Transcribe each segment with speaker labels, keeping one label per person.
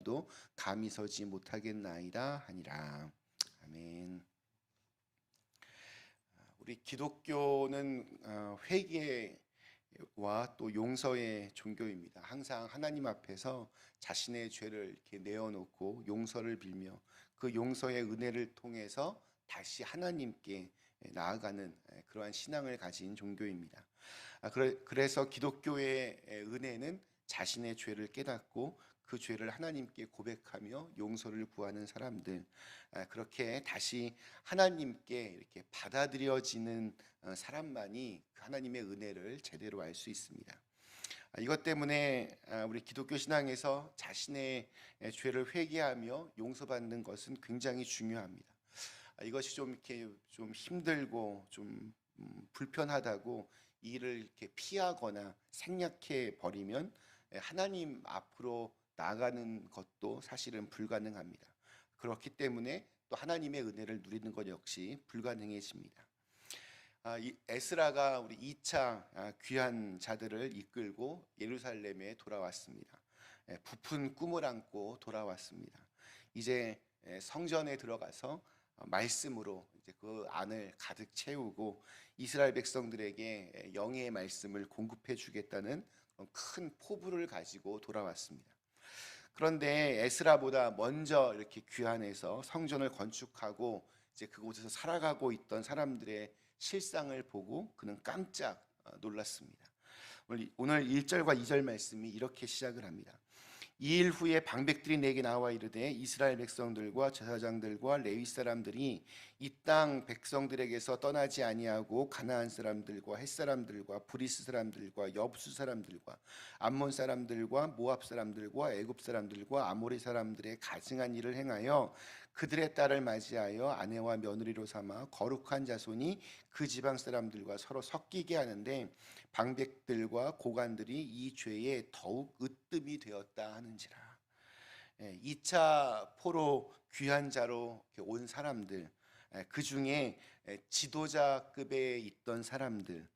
Speaker 1: 하여도 감히 서지 못하겠나이다 하니라. 아멘. 우리 기독교는 회개와 또 용서의 종교입니다. 항상 하나님 앞에서 자신의 죄를 이렇게 내어놓고 용서를 빌며 그 용서의 은혜를 통해서 다시 하나님께 나아가는 그러한 신앙을 가진 종교입니다. 그래서 기독교의 은혜는 자신의 죄를 깨닫고 그 죄를 하나님께 고백하며 용서를 구하는 사람들, 그렇게 다시 하나님께 이렇게 받아들여지는 사람만이 하나님의 은혜를 제대로 알 수 있습니다. 이것 때문에 우리 기독교 신앙에서 자신의 죄를 회개하며 용서받는 것은 굉장히 중요합니다. 이것이 좀 이렇게 좀 힘들고 좀 불편하다고 이 일을 이렇게 피하거나 생략해 버리면 하나님 앞으로 나아가는 것도 사실은 불가능합니다. 그렇기 때문에 또 하나님의 은혜를 누리는 것 역시 불가능해집니다. 이 에스라가 우리 2차 귀한 자들을 이끌고 예루살렘에 돌아왔습니다. 부푼 꿈을 안고 돌아왔습니다. 이제 성전에 들어가서 말씀으로 이제 그 안을 가득 채우고 이스라엘 백성들에게 영의 말씀을 공급해 주겠다는 큰 포부를 가지고 돌아왔습니다. 그런데 에스라보다 먼저 이렇게 귀환해서 성전을 건축하고 이제 그곳에서 살아가고 있던 사람들의 실상을 보고 그는 깜짝 놀랐습니다. 오늘 1절과 2절 말씀이 이렇게 시작을 합니다. 이 일 후에 방백들이 내게 나와 이르되 이스라엘 백성들과 제사장들과 레위 사람들이 이 땅 백성들에게서 떠나지 아니하고 가나안 사람들과 헷 사람들과 브리스 사람들과 여부수 사람들과 암몬 사람들과 모압 사람들과 애굽 사람들과 아모리 사람들의 가증한 일을 행하여 그들의 딸을 맞이하여 아내와 며느리로 삼아 거룩한 자손이 그 지방 사람들과 서로 섞이게 하는데 방백들과 고관들이 이 죄에 더욱 으뜸이 되었다 하는지라. 2차 포로 귀한 자로 온 사람들, 그 중에 지도자급에 있던 사람들,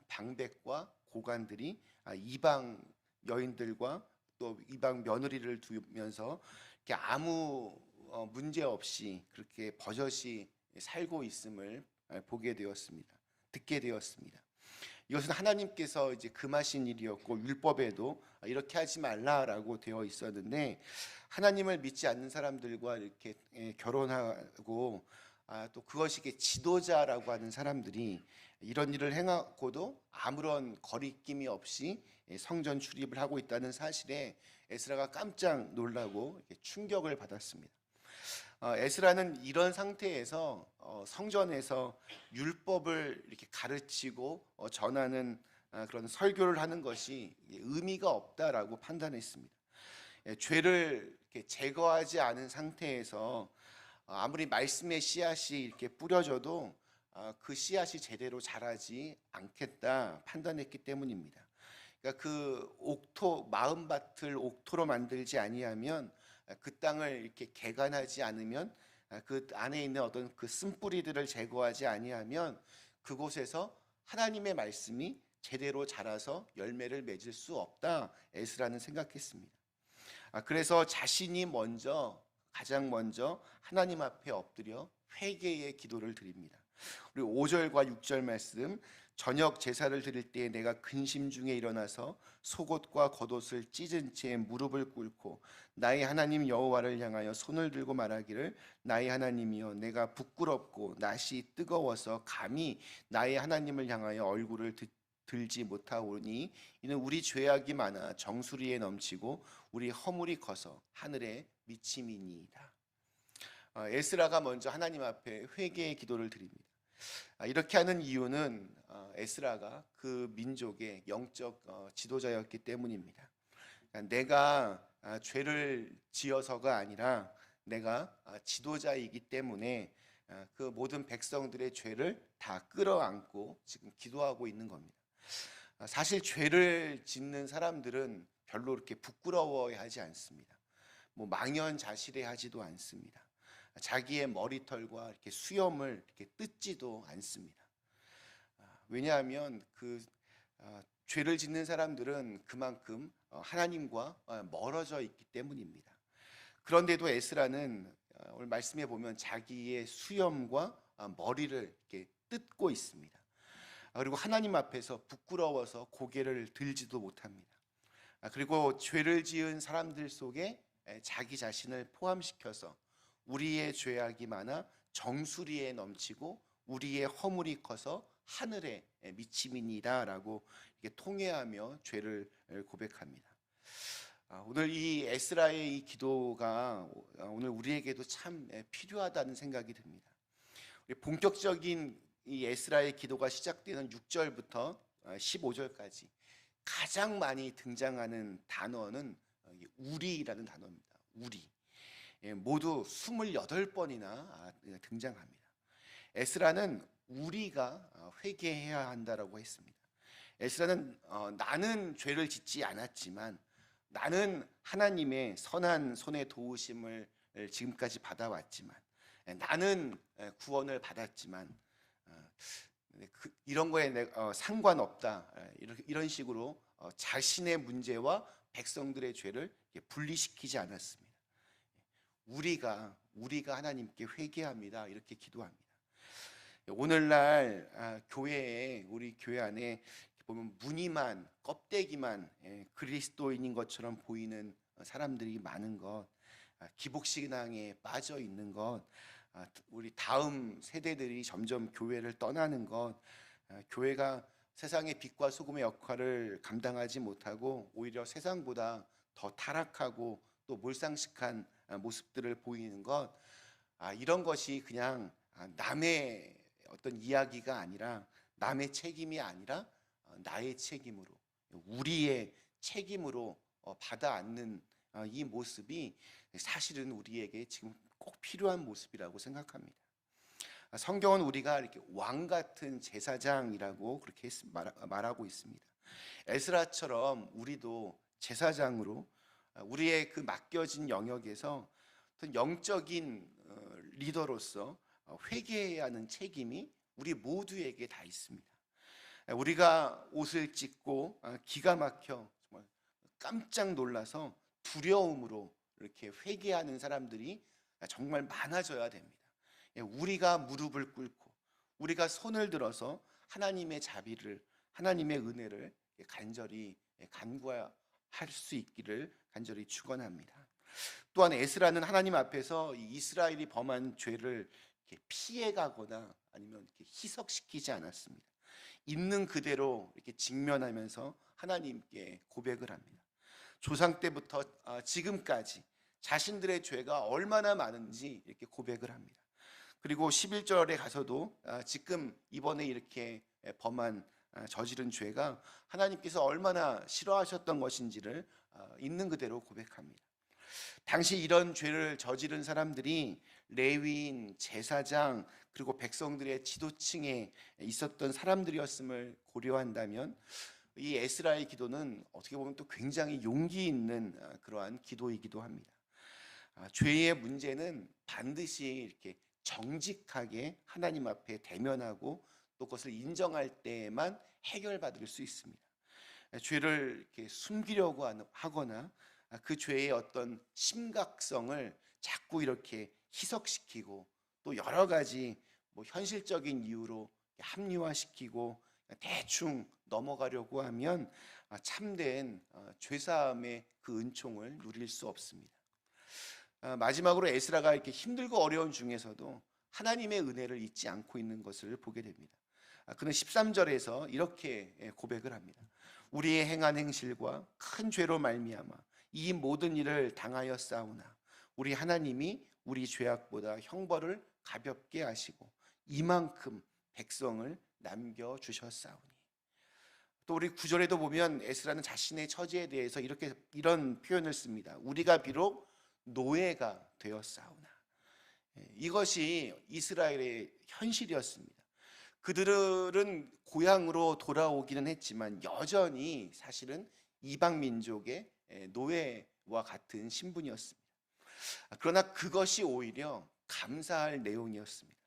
Speaker 1: 방백과 고관들이 이방 여인들과 또 이방 며느리를 두면서 이렇게 아무 문제 없이 그렇게 버젓이 살고 있음을 보게 되었습니다. 듣게 되었습니다. 이것은 하나님께서 이제 금하신 일이었고 율법에도 이렇게 하지 말라라고 되어 있었는데 하나님을 믿지 않는 사람들과 이렇게 결혼하고 또 그것이 지도자라고 하는 사람들이 이런 일을 행하고도 아무런 거리낌이 없이 성전 출입을 하고 있다는 사실에 에스라가 깜짝 놀라고 충격을 받았습니다. 에스라는 이런 상태에서 성전에서 율법을 이렇게 가르치고 전하는 그런 설교를 하는 것이 의미가 없다라고 판단했습니다. 죄를 이렇게 제거하지 않은 상태에서 아무리 말씀의 씨앗이 이렇게 뿌려져도 그 씨앗이 제대로 자라지 않겠다 판단했기 때문입니다. 그러니까 그 옥토 마음밭을 옥토로 만들지 아니하면 그 땅을 이렇게 개간하지 않으면 그 안에 있는 어떤 그 쓴뿌리들을 제거하지 아니하면 그곳에서 하나님의 말씀이 제대로 자라서 열매를 맺을 수 없다 에스라는 생각했습니다. 그래서 자신이 가장 먼저 하나님 앞에 엎드려 회개의 기도를 드립니다. 우리 5절과 6절 말씀, 저녁 제사를 드릴 때에 내가 근심 중에 일어나서 속옷과 겉옷을 찢은 채 무릎을 꿇고 나의 하나님 여호와를 향하여 손을 들고 말하기를 나의 하나님이여 내가 부끄럽고 낯이 뜨거워서 감히 나의 하나님을 향하여 얼굴을 들지 못하오니 이는 우리 죄악이 많아 정수리에 넘치고 우리 허물이 커서 하늘에 미침이니이다. 에스라가 먼저 하나님 앞에 회개의 기도를 드립니다. 이렇게 하는 이유는 에스라가 그 민족의 영적 지도자였기 때문입니다. 그러니까 내가 죄를 지어서가 아니라 내가 지도자이기 때문에 그 모든 백성들의 죄를 다 끌어안고 지금 기도하고 있는 겁니다. 사실 죄를 짓는 사람들은 별로 이렇게 부끄러워하지 않습니다. 뭐 망연자실해하지도 않습니다. 자기의 머리털과 이렇게 수염을 이렇게 뜯지도 않습니다. 왜냐하면 죄를 짓는 사람들은 그만큼 하나님과 멀어져 있기 때문입니다. 그런데도 에스라는 오늘 말씀해 보면 자기의 수염과 머리를 이렇게 뜯고 있습니다. 그리고 하나님 앞에서 부끄러워서 고개를 들지도 못합니다. 그리고 죄를 지은 사람들 속에 자기 자신을 포함시켜서 우리의 죄악이 많아 정수리에 넘치고 우리의 허물이 커서 하늘에 미침이니라라고 이렇게 통회하며 죄를 고백합니다. 오늘 이 에스라의 이 기도가 오늘 우리에게도 참 필요하다는 생각이 듭니다. 본격적인 이 에스라의 기도가 시작되는 6절부터 15절까지 가장 많이 등장하는 단어는 우리라는 단어입니다. 우리. 모두 28번이나 등장합니다. 에스라는 우리가 회개해야 한다라고 했습니다. 에스라는 나는 죄를 짓지 않았지만 나는 하나님의 선한 손의 도우심을 지금까지 받아왔지만 나는 구원을 받았지만 이런 거에 상관없다 이런 식으로 자신의 문제와 백성들의 죄를 분리시키지 않았습니다. 우리가 하나님께 회개합니다 이렇게 기도합니다. 오늘날 교회에 우리 교회 안에 보면 무늬만 껍데기만 그리스도인인 것처럼 보이는 사람들이 많은 것, 기복신앙에 빠져 있는 것, 우리 다음 세대들이 점점 교회를 떠나는 것, 교회가 세상의 빛과 소금의 역할을 감당하지 못하고 오히려 세상보다 더 타락하고 또 몰상식한 모습들을 보이는 것, 이런 것이 그냥 남의 어떤 이야기가 아니라 남의 책임이 아니라 나의 책임으로 우리의 책임으로 받아 안는 이 모습이 사실은 우리에게 지금 꼭 필요한 모습이라고 생각합니다. 성경은 우리가 이렇게 왕 같은 제사장이라고 그렇게 말하고 있습니다. 에스라처럼 우리도 제사장으로 우리의 그 맡겨진 영역에서 어떤 영적인 리더로서 회개해야 하는 책임이 우리 모두에게 다 있습니다. 우리가 옷을 찢고 기가 막혀 정말 깜짝 놀라서 두려움으로 이렇게 회개하는 사람들이 정말 많아져야 됩니다. 우리가 무릎을 꿇고 우리가 손을 들어서 하나님의 자비를 하나님의 은혜를 간절히 간구할 수 있기를 간절히 축원합니다. 또한 에스라는 하나님 앞에서 이스라엘이 범한 죄를 이렇게 피해가거나 아니면 이렇게 희석시키지 않았습니다. 있는 그대로 이렇게 직면하면서 하나님께 고백을 합니다. 조상 때부터 지금까지 자신들의 죄가 얼마나 많은지 이렇게 고백을 합니다. 그리고 11절에 가서도 지금 이번에 이렇게 범한 저지른 죄가 하나님께서 얼마나 싫어하셨던 것인지를 있는 그대로 고백합니다. 당시 이런 죄를 저지른 사람들이 레위인, 제사장 그리고 백성들의 지도층에 있었던 사람들이었음을 고려한다면 이 에스라의 기도는 어떻게 보면 또 굉장히 용기 있는 그러한 기도이기도 합니다. 죄의 문제는 반드시 이렇게 정직하게 하나님 앞에 대면하고 또 그것을 인정할 때에만 해결받을 수 있습니다. 죄를 이렇게 숨기려고 하거나 그 죄의 어떤 심각성을 자꾸 이렇게 희석시키고 또 여러 가지 현실적인 이유로 합리화시키고 대충 넘어가려고 하면 참된 죄사함의 그 은총을 누릴 수 없습니다. 마지막으로 에스라가 이렇게 힘들고 어려운 중에서도 하나님의 은혜를 잊지 않고 있는 것을 보게 됩니다. 그는 13절에서 이렇게 고백을 합니다. 우리의 행한 행실과 큰 죄로 말미암아 이 모든 일을 당하였사오나 우리 하나님이 우리 죄악보다 형벌을 가볍게 하시고 이만큼 백성을 남겨주셨사오니. 또 우리 9절에도 보면 에스라는 자신의 처지에 대해서 이런 표현을 씁니다. 우리가 비록 노예가 되었사오나. 이것이 이스라엘의 현실이었습니다. 그들은 고향으로 돌아오기는 했지만 여전히 사실은 이방 민족의 노예와 같은 신분이었습니다. 그러나 그것이 오히려 감사할 내용이었습니다.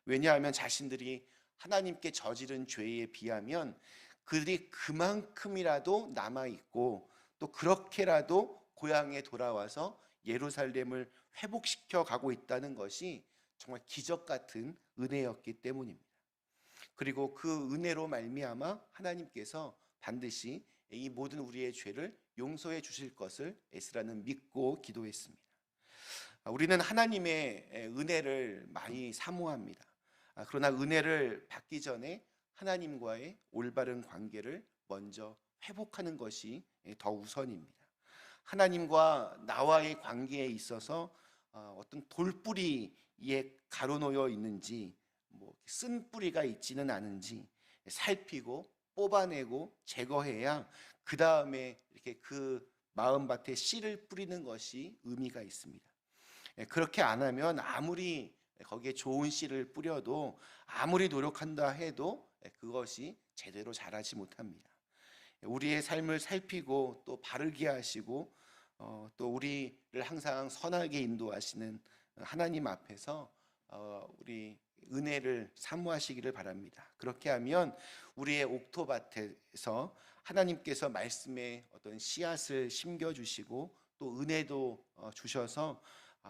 Speaker 1: 왜냐하면 자신들이 하나님께 저지른 죄에 비하면 그들이 그만큼이라도 남아있고 또 그렇게라도 고향에 돌아와서 예루살렘을 회복시켜 가고 있다는 것이 정말 기적 같은 은혜였기 때문입니다. 그리고 그 은혜로 말미암아 하나님께서 반드시 이 모든 우리의 죄를 용서해 주실 것을 에스라는 믿고 기도했습니다. 우리는 하나님의 은혜를 많이 사모합니다. 그러나 은혜를 받기 전에 하나님과의 올바른 관계를 먼저 회복하는 것이 더 우선입니다. 하나님과 나와의 관계에 있어서 어떤 돌뿌리에 가로놓여 있는지, 쓴 뿌리가 있지는 않은지 살피고 뽑아내고 제거해야 그 다음에 이렇게 그 마음밭에 씨를 뿌리는 것이 의미가 있습니다. 그렇게 안 하면 아무리 거기에 좋은 씨를 뿌려도, 아무리 노력한다 해도 그것이 제대로 자라지 못합니다. 우리의 삶을 살피고 또 바르게 하시고 또 우리를 항상 선하게 인도하시는 하나님 앞에서 우리 은혜를 사모하시기를 바랍니다. 그렇게 하면 우리의 옥토밭에서 하나님께서 말씀의 어떤 씨앗을 심겨주시고 또 은혜도 주셔서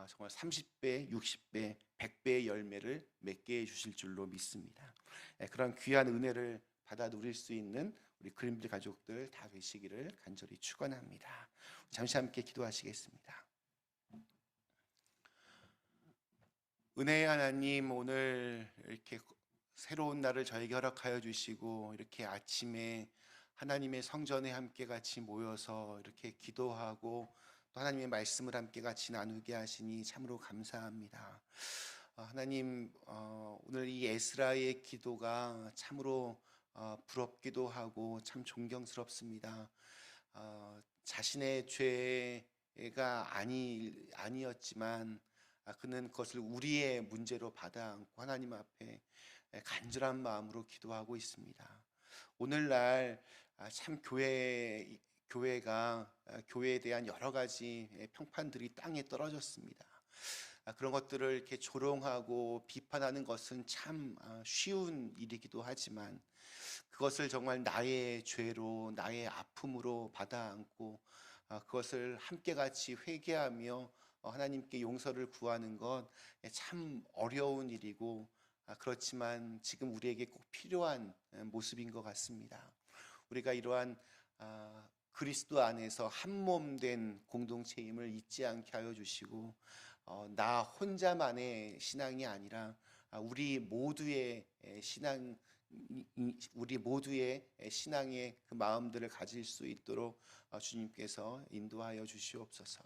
Speaker 1: 정말 30배, 60배, 100배의 열매를 맺게 해주실 줄로 믿습니다. 그런 귀한 은혜를 받아 누릴 수 있는 우리 그린빌 가족들 다 되시기를 간절히 축원합니다. 잠시 함께 기도하시겠습니다. 은혜의 하나님, 오늘 이렇게 새로운 날을 저에게 허락하여 주시고 이렇게 아침에 하나님의 성전에 함께 같이 모여서 이렇게 기도하고 또 하나님의 말씀을 함께 같이 나누게 하시니 참으로 감사합니다. 하나님, 오늘 이 에스라의 기도가 참으로 부럽기도 하고 참 존경스럽습니다. 자신의 죄가 아니었지만 그는 그것을 우리의 문제로 받아 안고 하나님 앞에 간절한 마음으로 기도하고 있습니다. 오늘날 참 교회에 대한 여러 가지 평판들이 땅에 떨어졌습니다. 그런 것들을 이렇게 조롱하고 비판하는 것은 참 쉬운 일이기도 하지만 그것을 정말 나의 죄로, 나의 아픔으로 받아 안고 그것을 함께 같이 회개하며 하나님께 용서를 구하는 것 참 어려운 일이고, 그렇지만 지금 우리에게 꼭 필요한 모습인 것 같습니다. 우리가 이러한 그리스도 안에서 한 몸 된 공동체임을 잊지 않게 하여 주시고, 나 혼자만의 신앙이 아니라 우리 모두의 신앙의 그 마음들을 가질 수 있도록 주님께서 인도하여 주시옵소서.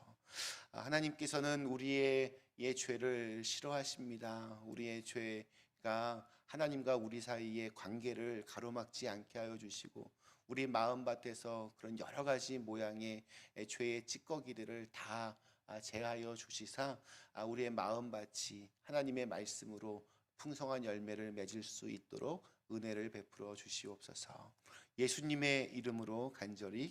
Speaker 1: 하나님께서는 우리의 죄를 싫어하십니다. 우리의 죄가 하나님과 우리 사이의 관계를 가로막지 않게 하여 주시고, 우리 마음밭에서 그런 여러 가지 모양의 죄의 찌꺼기들을 다 제하여 주시사 우리의 마음밭이 하나님의 말씀으로 풍성한 열매를 맺을 수 있도록 은혜를 베풀어 주시옵소서. 예수님의 이름으로 간절히